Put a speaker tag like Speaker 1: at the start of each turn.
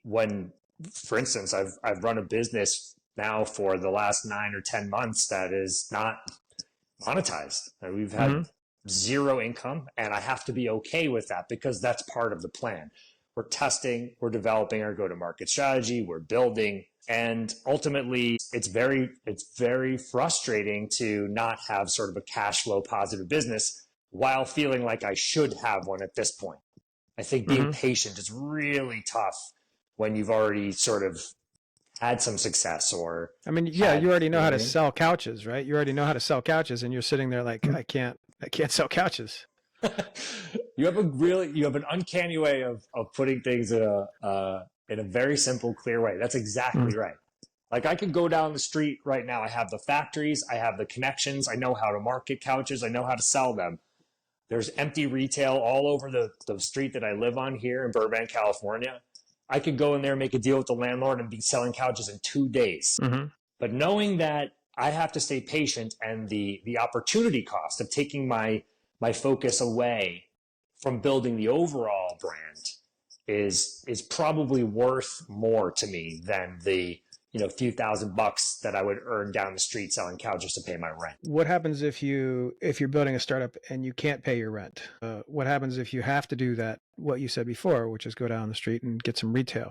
Speaker 1: when, for instance, I've run a business now for the last 9 or 10 months that is not monetized. We've
Speaker 2: Hmm.
Speaker 1: had zero income, and I have to be okay with that because that's part of the plan. We're testing, we're developing our go-to-market strategy, we're building, and ultimately it's very frustrating to not have sort of a cash flow positive business while feeling like I should have one at this point. I think being
Speaker 2: Hmm.
Speaker 1: patient is really tough when you've already sort of had some success or
Speaker 2: I mean, yeah, you
Speaker 1: had,
Speaker 2: already
Speaker 1: you
Speaker 2: know
Speaker 1: know
Speaker 2: how
Speaker 1: what I
Speaker 2: to
Speaker 1: mean?
Speaker 2: sell couches, right? You already know how to sell couches, and you're sitting there like, I can't sell couches.
Speaker 1: You have an uncanny way of putting things in a very simple, clear way. That's
Speaker 2: Mm.
Speaker 1: exactly right. Like I could go down the street right now. I have the factories, I have the connections, I know how to market couches, I know how to sell them. There's empty retail all over the street that I live on here in Burbank, California. I could go in there, make a deal with the landlord, and be selling couches in 2 days.
Speaker 2: Hmm.
Speaker 1: But knowing that I have to stay patient and the opportunity cost of taking my focus away from building the overall brand is probably worth more to me than the few $1,000 that I would earn down the street selling couches to pay my rent.
Speaker 2: What happens if you're building a startup and you can't pay your rent? What happens if you have to do that? What you said before, which is go down the street and get some retail.